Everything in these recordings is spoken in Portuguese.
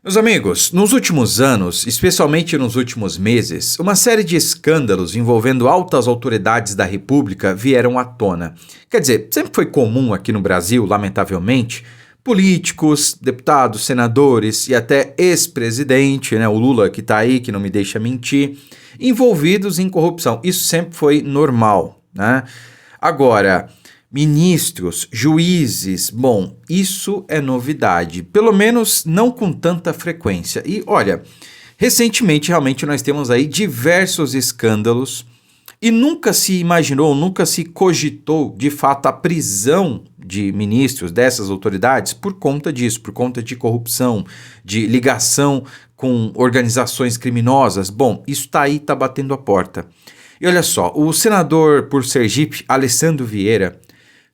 Meus amigos, nos últimos anos, especialmente nos últimos meses, uma série de escândalos envolvendo altas autoridades da República vieram à tona. Quer dizer, sempre foi comum aqui no Brasil, lamentavelmente, políticos, deputados, senadores e até ex-presidente, o Lula que tá aí, que não me deixa mentir, envolvidos em corrupção. Isso sempre foi normal, né? Agora, ministros, juízes, bom, isso é novidade, pelo menos não com tanta frequência. E olha, recentemente realmente nós temos aí diversos escândalos e nunca se imaginou, nunca se cogitou de fato a prisão de ministros dessas autoridades por conta disso, por conta de corrupção, de ligação com organizações criminosas. Bom, isso tá aí, tá batendo a porta. E olha só, o senador por Sergipe, Alessandro Vieira,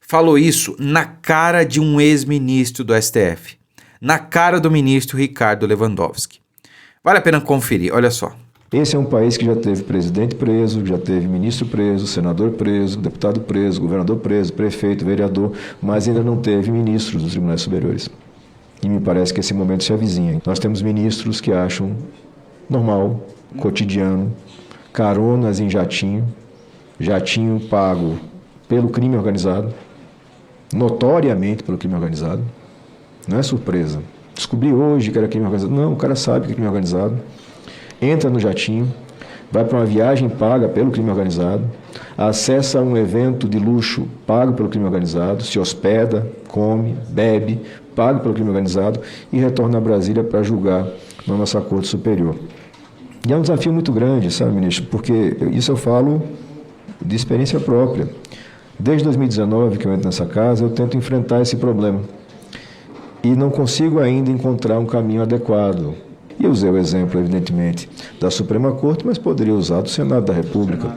falou isso na cara de um ex-ministro do STF, na cara do ministro Ricardo Lewandowski. Vale a pena conferir, olha só. Esse é um país que já teve presidente preso, já teve ministro preso, senador preso, deputado preso, governador preso, prefeito, vereador, mas ainda não teve ministros dos tribunais superiores. E me parece que esse momento se avizinha. Nós temos ministros que acham normal, cotidiano, caronas em jatinho pago pelo crime organizado, notoriamente pelo crime organizado. Não é surpresa. Descobri hoje que era crime organizado. Não, o cara sabe que é crime organizado. Entra no jatinho, vai para uma viagem paga pelo crime organizado, acessa um evento de luxo pago pelo crime organizado, se hospeda, come, bebe, pago pelo crime organizado e retorna a Brasília para julgar na nossa Corte Superior. E é um desafio muito grande, sabe, ministro? Porque isso eu falo de experiência própria. Desde 2019 que eu entro nessa casa, eu tento enfrentar esse problema. E não consigo ainda encontrar um caminho adequado. E eu usei o exemplo, evidentemente, da Suprema Corte, mas poderia usar do Senado da República,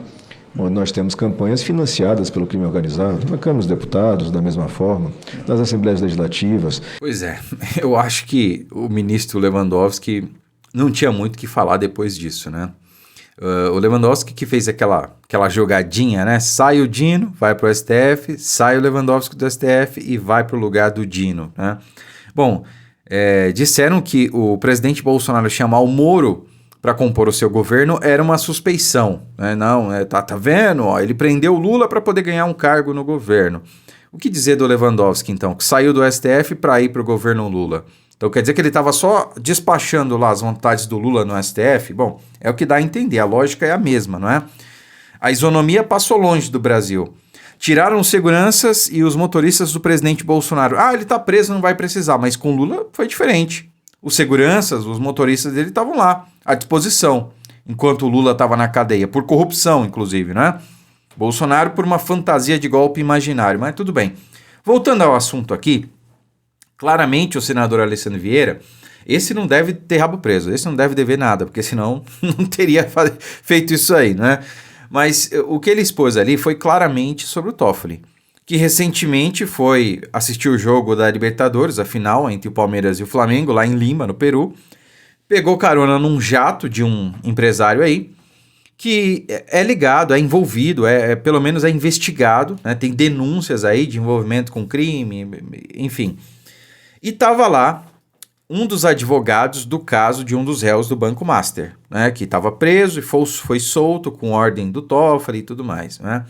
onde nós temos campanhas financiadas pelo crime organizado, na Câmara dos Deputados, da mesma forma, nas Assembleias Legislativas. Pois é, eu acho que o ministro Lewandowski não tinha muito o que falar depois disso, né? O Lewandowski que fez aquela jogadinha, né? Sai o Dino, vai para o STF, sai o Lewandowski do STF e vai para o lugar do Dino, né? Bom, disseram que o presidente Bolsonaro chamar o Moro para compor o seu governo era uma suspeição, né? Não, tá vendo? Ó, ele prendeu o Lula para poder ganhar um cargo no governo. O que dizer do Lewandowski, então, que saiu do STF para ir para o governo Lula? Então quer dizer que ele estava só despachando lá as vontades do Lula no STF? Bom, é o que dá a entender, a lógica é a mesma, não é? A isonomia passou longe do Brasil. Tiraram os seguranças e os motoristas do presidente Bolsonaro. Ah, ele está preso, não vai precisar, mas com Lula foi diferente. Os seguranças, os motoristas dele estavam lá, à disposição, enquanto o Lula estava na cadeia, por corrupção, inclusive, né? Bolsonaro por uma fantasia de golpe imaginário, mas tudo bem. Voltando ao assunto aqui, claramente o senador Alessandro Vieira, esse não deve ter rabo preso, esse não deve dever nada, porque senão não teria feito isso aí, né? Mas o que ele expôs ali foi claramente sobre o Toffoli, que recentemente foi assistir o jogo da Libertadores, a final entre o Palmeiras e o Flamengo, lá em Lima, no Peru, pegou carona num jato de um empresário aí, que é ligado, é envolvido, pelo menos é investigado, né? Tem denúncias aí de envolvimento com crime, enfim. E estava lá um dos advogados do caso de um dos réus do Banco Master, né, que estava preso e foi solto com ordem do Toffoli e tudo mais, né?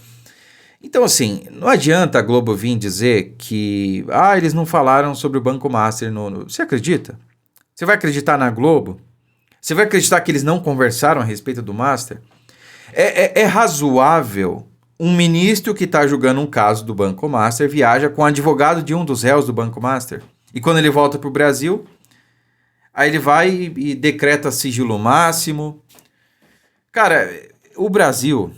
Então, assim, não adianta a Globo vir dizer que eles não falaram sobre o Banco Master. Você acredita? Você vai acreditar na Globo? Você vai acreditar que eles não conversaram a respeito do Master? É razoável um ministro que está julgando um caso do Banco Master viaja com o advogado de um dos réus do Banco Master? E quando ele volta para o Brasil, aí ele vai e decreta sigilo máximo. Cara, o Brasil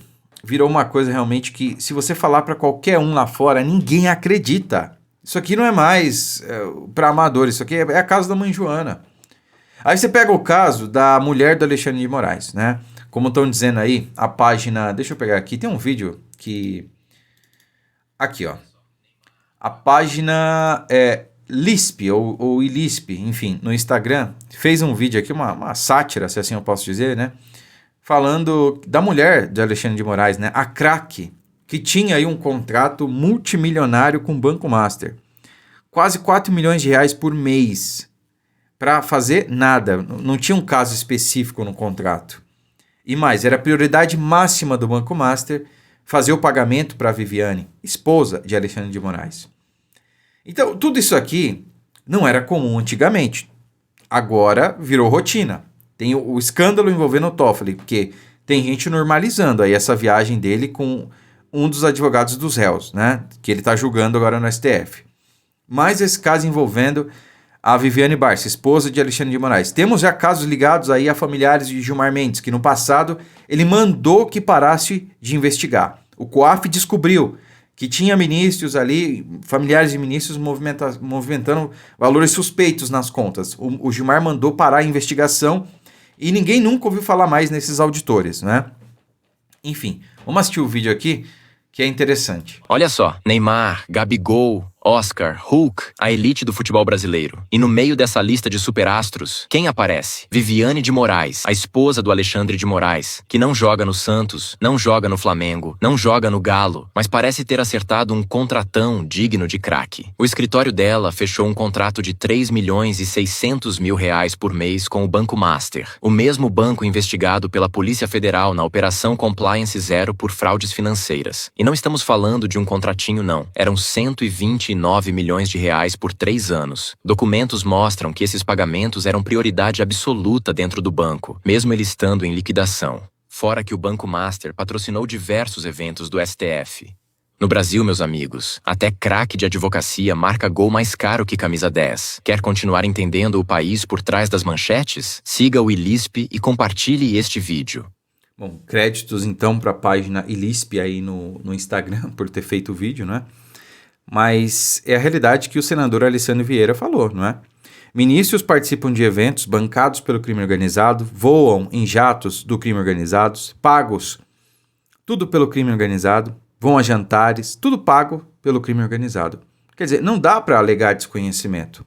virou uma coisa realmente que, se você falar para qualquer um lá fora, ninguém acredita. Isso aqui não é mais para amadores, isso aqui é a casa da mãe Joana. Aí você pega o caso da mulher do Alexandre de Moraes, né? Como estão dizendo aí, a página... Deixa eu pegar aqui, tem um vídeo que... Aqui, ó. A página Lisp ou Ilisp, enfim, no Instagram, fez um vídeo aqui, uma sátira, se assim eu posso dizer, né? Falando da mulher de Alexandre de Moraes, né? A craque, que tinha aí um contrato multimilionário com o Banco Master. Quase 4 milhões de reais por mês. para fazer nada. Não tinha um caso específico no contrato. E mais, era a prioridade máxima do Banco Master fazer o pagamento para a Viviane, esposa de Alexandre de Moraes. Então, tudo isso aqui não era comum antigamente. Agora virou rotina. Tem o escândalo envolvendo o Toffoli, porque tem gente normalizando aí essa viagem dele com um dos advogados dos réus, né? Que ele está julgando agora no STF. Mas esse caso envolvendo a Viviane Barça, esposa de Alexandre de Moraes. Temos já casos ligados aí a familiares de Gilmar Mendes, que no passado ele mandou que parasse de investigar. O COAF descobriu que tinha ministros ali, familiares de ministros movimentando valores suspeitos nas contas. O Gilmar mandou parar a investigação e ninguém nunca ouviu falar mais nesses auditores, né? Enfim, vamos assistir o vídeo aqui, que é interessante. Olha só, Neymar, Gabigol, Oscar, Hulk, a elite do futebol brasileiro. E no meio dessa lista de superastros, quem aparece? Viviane de Moraes, a esposa do Alexandre de Moraes, que não joga no Santos, não joga no Flamengo, não joga no Galo, mas parece ter acertado um contratão digno de craque. O escritório dela fechou um contrato de 3.600.000 reais por mês com o Banco Master, o mesmo banco investigado pela Polícia Federal na Operação Compliance Zero por fraudes financeiras. E não estamos falando de um contratinho não, eram 129 milhões de reais por 3 anos. Documentos mostram que esses pagamentos eram prioridade absoluta dentro do banco, mesmo ele estando em liquidação. Fora que o Banco Master patrocinou diversos eventos do STF. No Brasil, meus amigos, até craque de advocacia marca gol mais caro que camisa 10. Quer continuar entendendo o país por trás das manchetes? Siga o ILISP e compartilhe este vídeo. Bom, créditos então para a página ILISP aí no Instagram por ter feito o vídeo, né? Mas é a realidade que o senador Alessandro Vieira falou, não é? Ministros participam de eventos bancados pelo crime organizado, voam em jatos do crime organizado, pagos, tudo pelo crime organizado, vão a jantares, tudo pago pelo crime organizado. Quer dizer, não dá para alegar desconhecimento.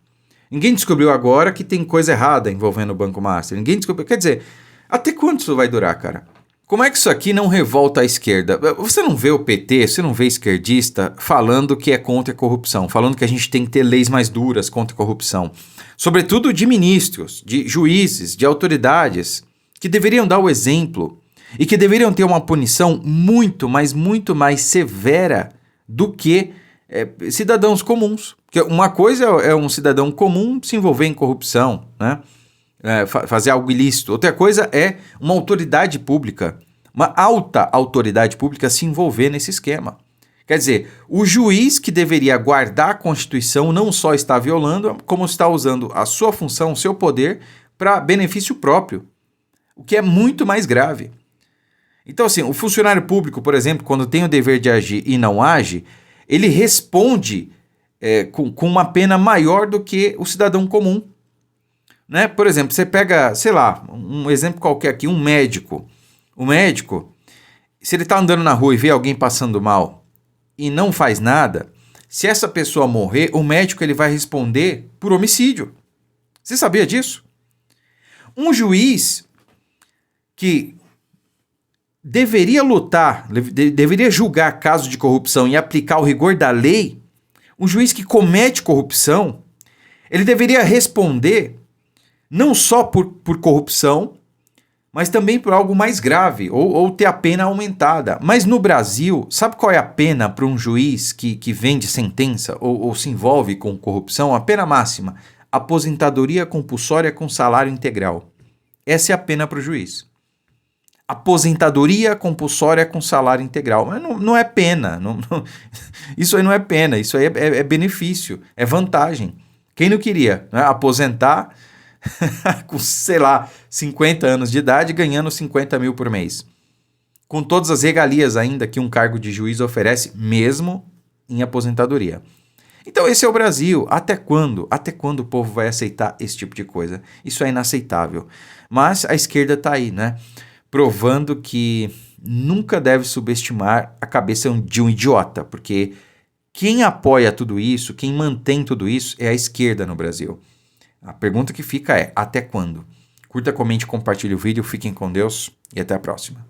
Ninguém descobriu agora que tem coisa errada envolvendo o Banco Master. Ninguém descobriu. Quer dizer, até quanto isso vai durar, cara? Como é que isso aqui não revolta a esquerda? Você não vê o PT, você não vê esquerdista falando que é contra a corrupção, falando que a gente tem que ter leis mais duras contra a corrupção. Sobretudo de ministros, de juízes, de autoridades, que deveriam dar o exemplo e que deveriam ter uma punição muito mais severa do que cidadãos comuns. Porque uma coisa é um cidadão comum se envolver em corrupção, né? Fazer algo ilícito. Outra coisa é uma autoridade pública, uma alta autoridade pública se envolver nesse esquema. Quer dizer, o juiz que deveria guardar a Constituição não só está violando, como está usando a sua função, o seu poder, para benefício próprio, o que é muito mais grave. Então, assim, o funcionário público, por exemplo, quando tem o dever de agir e não age, ele responde com uma pena maior do que o cidadão comum. Né? Por exemplo, você pega, sei lá, um exemplo qualquer aqui, um médico. O médico, se ele está andando na rua e vê alguém passando mal e não faz nada, se essa pessoa morrer, o médico ele vai responder por homicídio. Você sabia disso? Um juiz que deveria lutar, deveria julgar casos de corrupção e aplicar o rigor da lei, um juiz que comete corrupção, ele deveria responder não só por corrupção, mas também por algo mais grave, ou ter a pena aumentada. Mas no Brasil, sabe qual é a pena para um juiz que vende sentença ou se envolve com corrupção? A pena máxima: aposentadoria compulsória com salário integral. Essa é a pena para o juiz. Aposentadoria compulsória com salário integral. Mas não é pena. Isso aí não é pena, isso aí é benefício, é vantagem. Quem não queria, né, aposentar com, sei lá, 50 anos de idade, ganhando 50 mil por mês. Com todas as regalias ainda que um cargo de juiz oferece, mesmo em aposentadoria. Então esse é o Brasil. Até quando? Até quando o povo vai aceitar esse tipo de coisa? Isso é inaceitável. Mas a esquerda está aí, né? Provando que nunca deve subestimar a cabeça de um idiota, porque quem apoia tudo isso, quem mantém tudo isso é a esquerda no Brasil. A pergunta que fica é: até quando? Curta, comente, compartilhe o vídeo, fiquem com Deus e até a próxima.